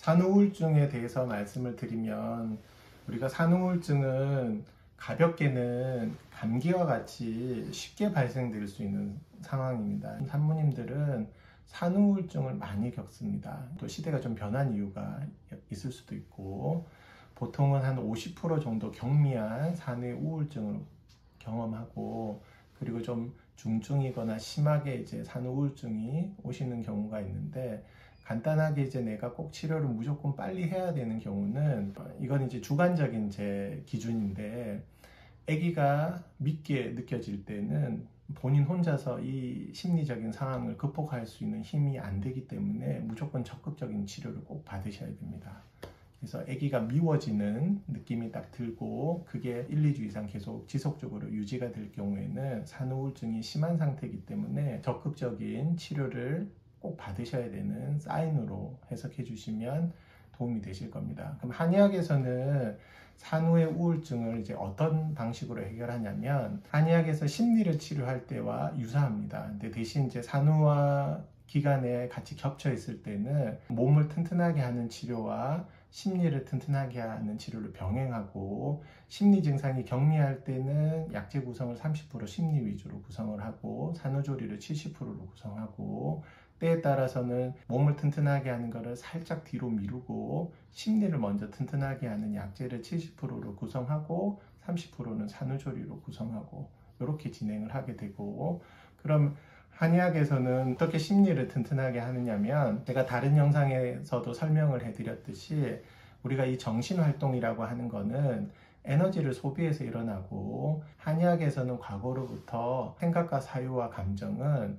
산후우울증에 대해서 말씀을 드리면, 우리가 산후우울증은 가볍게는 감기와 같이 쉽게 발생될 수 있는 상황입니다. 산모님들은 산후우울증을 많이 겪습니다. 또 시대가 좀 변한 이유가 있을 수도 있고, 보통은 한 50% 정도 경미한 산후 우울증을 경험하고, 그리고 좀 중증이거나 심하게 이제 산후 우울증이 오시는 경우가 있는데, 간단하게 이제 내가 꼭 치료를 무조건 빨리 해야 되는 경우는, 이건 이제 주관적인 제 기준인데, 아기가 믿게 느껴질 때는 본인 혼자서 이 심리적인 상황을 극복할 수 있는 힘이 안 되기 때문에 무조건 적극적인 치료를 꼭 받으셔야 됩니다. 그래서 아기가 미워지는 느낌이 딱 들고 그게 1, 2주 이상 계속 지속적으로 유지가 될 경우에는 산후우울증이 심한 상태이기 때문에 적극적인 치료를 꼭 받으셔야 되는 사인으로 해석해 주시면 도움이 되실 겁니다. 그럼 한의학에서는 산후의 우울증을 이제 어떤 방식으로 해결하냐면, 한의학에서 심리를 치료할 때와 유사합니다. 근데 대신 이제 산후와 기간에 같이 겹쳐 있을 때는 몸을 튼튼하게 하는 치료와 심리를 튼튼하게 하는 치료를 병행하고, 심리 증상이 경미할 때는 약제 구성을 30% 심리 위주로 구성을 하고 산후조리를 70%로 구성하고, 때에 따라서는 몸을 튼튼하게 하는 것을 살짝 뒤로 미루고 심리를 먼저 튼튼하게 하는 약제를 70%로 구성하고 30%는 산후조리로 구성하고, 이렇게 진행을 하게 되고, 그럼 한의학에서는 어떻게 심리를 튼튼하게 하느냐면, 제가 다른 영상에서도 설명을 해드렸듯이 우리가 이 정신활동이라고 하는 거는 에너지를 소비해서 일어나고, 한의학에서는 과거로부터 생각과 사유와 감정은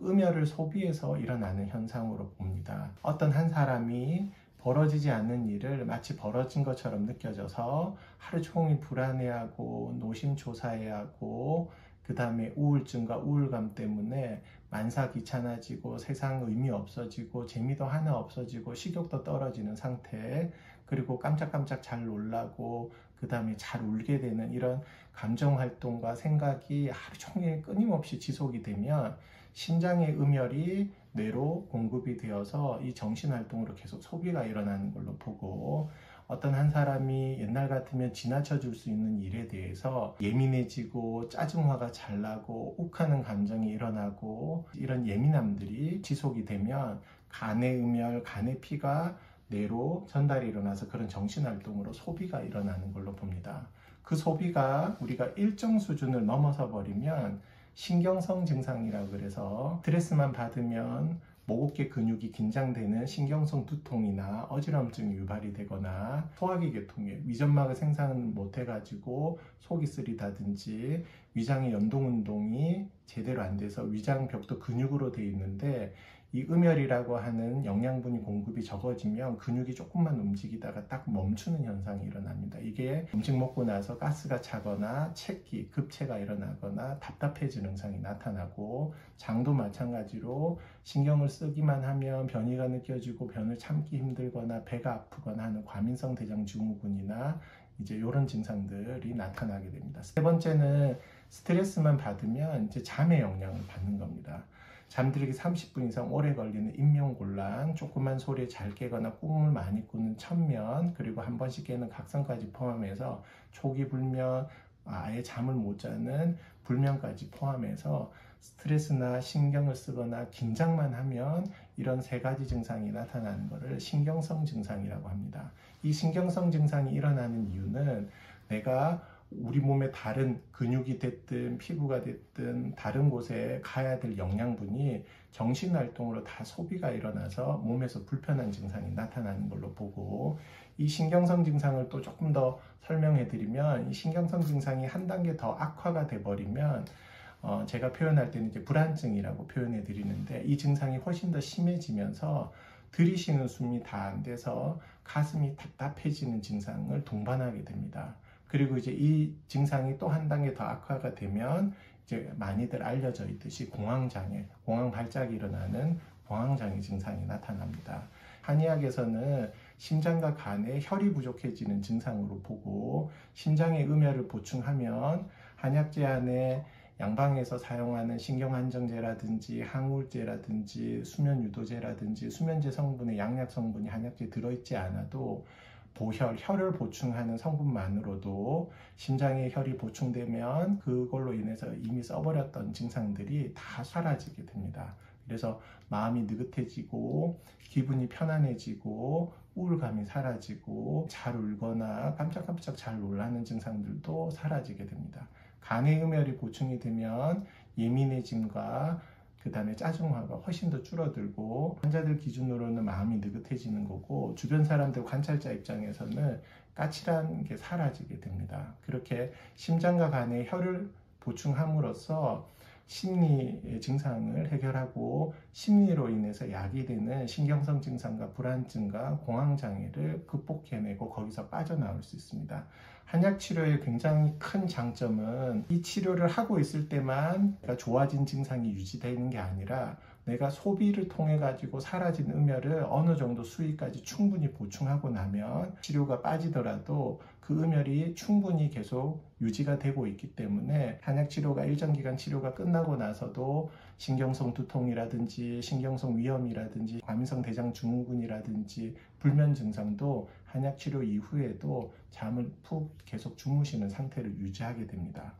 음혈을 소비해서 일어나는 현상으로 봅니다. 어떤 한 사람이 벌어지지 않는 일을 마치 벌어진 것처럼 느껴져서 하루 종일 불안해하고 노심초사해하고, 그 다음에 우울증과 우울감 때문에 만사 귀찮아지고 세상 의미 없어지고 재미도 하나 없어지고 식욕도 떨어지는 상태, 그리고 깜짝깜짝 잘 놀라고 그 다음에 잘 울게 되는 이런 감정활동과 생각이 하루 종일 끊임없이 지속이 되면 심장의 음혈이 뇌로 공급이 되어서 이 정신활동으로 계속 소비가 일어나는 걸로 보고, 어떤 한 사람이 옛날 같으면 지나쳐 줄 수 있는 일에 대해서 예민해지고 짜증화가 잘 나고 욱하는 감정이 일어나고, 이런 예민함들이 지속이 되면 간의 음혈, 간의 피가 뇌로 전달이 일어나서 그런 정신활동으로 소비가 일어나는 걸로 봅니다. 그 소비가 우리가 일정 수준을 넘어서 버리면 신경성 증상이라고 그래서, 스트레스만 받으면 목어깨 근육이 긴장되는 신경성 두통이나 어지럼증이 유발이 되거나, 소화기 계통에 위점막을 생산을 못 해가지고 속이 쓰리다든지, 위장의 연동 운동이 제대로 안 돼서 위장벽도 근육으로 되어 있는데 이 음혈이라고 하는 영양분이 공급이 적어지면 근육이 조금만 움직이다가 딱 멈추는 현상이 일어납니다. 이게 음식 먹고 나서 가스가 차거나 체기, 급체가 일어나거나 답답해지는 현상이 나타나고, 장도 마찬가지로 신경을 쓰기만 하면 변이가 느껴지고 변을 참기 힘들거나 배가 아프거나 하는 과민성 대장 증후군이나 이제 이런 증상들이 나타나게 됩니다. 세 번째는 스트레스만 받으면 이제 잠에 영향을 받는 겁니다. 잠들기 30분 이상 오래 걸리는 인명곤란, 조그만 소리에 잘 깨거나 꿈을 많이 꾸는 천면, 그리고 한 번씩 깨는 각성까지 포함해서 초기 불면, 아예 잠을 못 자는 불면까지 포함해서 스트레스나 신경을 쓰거나 긴장만 하면 이런 세 가지 증상이 나타나는 것을 신경성 증상이라고 합니다. 이 신경성 증상이 일어나는 이유는 내가 우리 몸의 다른 근육이 됐든 피부가 됐든 다른 곳에 가야 될 영양분이 정신활동으로 다 소비가 일어나서 몸에서 불편한 증상이 나타나는 걸로 보고, 이 신경성 증상을 또 조금 더 설명해 드리면, 이 신경성 증상이 한 단계 더 악화가 돼 버리면 제가 표현할 때는 이제 불안증이라고 표현해 드리는데, 이 증상이 훨씬 더 심해지면서 들이쉬는 숨이 다 안 돼서 가슴이 답답해지는 증상을 동반하게 됩니다. 그리고 이제 이 증상이 또 한 단계 더 악화가 되면 이제 많이들 알려져 있듯이 공황장애, 공황 발작이 일어나는 공황장애 증상이 나타납니다. 한의학에서는 심장과 간에 혈이 부족해지는 증상으로 보고, 심장의 음혈을 보충하면 한약 제안에 양방에서 사용하는 신경안정제라든지 항우울제라든지 수면유도제라든지 수면제 성분에 양약 성분이 한약재에 들어있지 않아도 보혈, 혈을 보충하는 성분만으로도 심장에 혈이 보충되면 그걸로 인해서 이미 써버렸던 증상들이 다 사라지게 됩니다. 그래서 마음이 느긋해지고 기분이 편안해지고 우울감이 사라지고 잘 울거나 깜짝깜짝 잘 놀라는 증상들도 사라지게 됩니다. 간의 음혈이 보충이 되면 예민해짐과 그 다음에 짜증화가 훨씬 더 줄어들고 환자들 기준으로는 마음이 느긋해지는 거고 주변 사람들 관찰자 입장에서는 까칠한 게 사라지게 됩니다. 그렇게 심장과 간에 혈을 보충함으로써 심리의 증상을 해결하고 심리로 인해서 야기되는 신경성 증상과 불안증과 공황장애를 극복해내고 거기서 빠져나올 수 있습니다. 한약 치료의 굉장히 큰 장점은 이 치료를 하고 있을 때만 좋아진 증상이 유지되는 게 아니라 내가 소비를 통해 가지고 사라진 음혈을 어느 정도 수위까지 충분히 보충하고 나면 치료가 빠지더라도 그 음혈이 충분히 계속 유지가 되고 있기 때문에 한약 치료가 일정 기간 치료가 끝나고 나서도 신경성 두통이라든지 신경성 위염이라든지 과민성 대장 증후군이라든지 불면 증상도 한약 치료 이후에도 잠을 푹 계속 주무시는 상태를 유지하게 됩니다.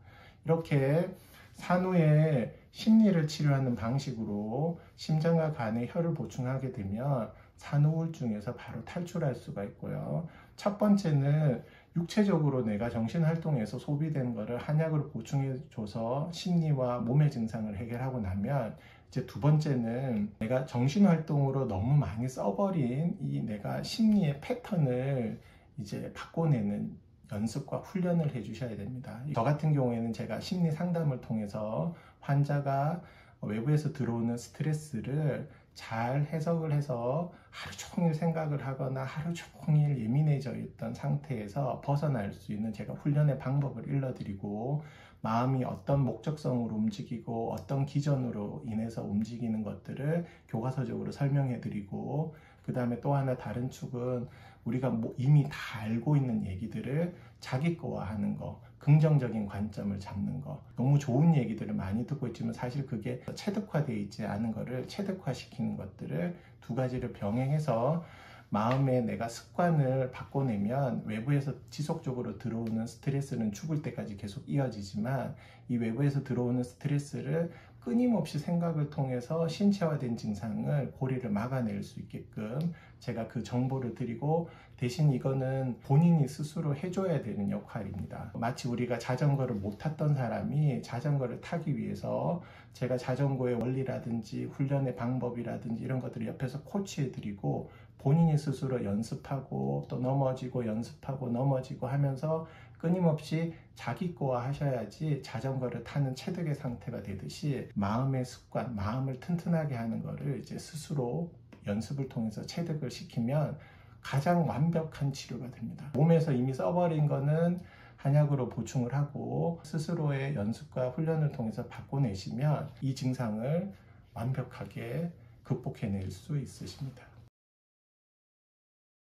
이렇게 산후에 심리를 치료하는 방식으로 심장과 간에 혈을 보충하게 되면 산후우울증에서 바로 탈출할 수가 있고요. 첫 번째는 육체적으로 내가 정신활동에서 소비된 거를 한약으로 보충해줘서 심리와 몸의 증상을 해결하고 나면 이제 두 번째는 내가 정신활동으로 너무 많이 써버린 이 내가 심리의 패턴을 이제 바꿔내는 연습과 훈련을 해주셔야 됩니다. 저 같은 경우에는 제가 심리 상담을 통해서 환자가 외부에서 들어오는 스트레스를 잘 해석을 해서 하루 종일 생각을 하거나 하루 종일 예민해져 있던 상태에서 벗어날 수 있는 제가 훈련의 방법을 일러드리고 마음이 어떤 목적성으로 움직이고 어떤 기전으로 인해서 움직이는 것들을 교과서적으로 설명해드리고 그 다음에 또 하나 다른 축은 우리가 이미 다 알고 있는 얘기들을 자기 거화하는 거, 긍정적인 관점을 잡는 거. 너무 좋은 얘기들을 많이 듣고 있지만 사실 그게 체득화되어 있지 않은 거를 체득화시키는 것들을 두 가지를 병행해서 마음에 내가 습관을 바꿔내면 외부에서 지속적으로 들어오는 스트레스는 죽을 때까지 계속 이어지지만 이 외부에서 들어오는 스트레스를 끊임없이 생각을 통해서 신체화된 증상을 고리를 막아낼 수 있게끔 제가 그 정보를 드리고 대신 이거는 본인이 스스로 해줘야 되는 역할입니다. 마치 우리가 자전거를 못 탔던 사람이 자전거를 타기 위해서 제가 자전거의 원리라든지 훈련의 방법이라든지 이런 것들을 옆에서 코치해드리고 본인이 스스로 연습하고 또 넘어지고 연습하고 넘어지고 하면서 끊임없이 자기 거화 하셔야지 자전거를 타는 체득의 상태가 되듯이 마음의 습관, 마음을 튼튼하게 하는 거를 이제 스스로 연습을 통해서 체득을 시키면 가장 완벽한 치료가 됩니다. 몸에서 이미 써버린 거는 한약으로 보충을 하고 스스로의 연습과 훈련을 통해서 바꿔내시면 이 증상을 완벽하게 극복해낼 수 있으십니다.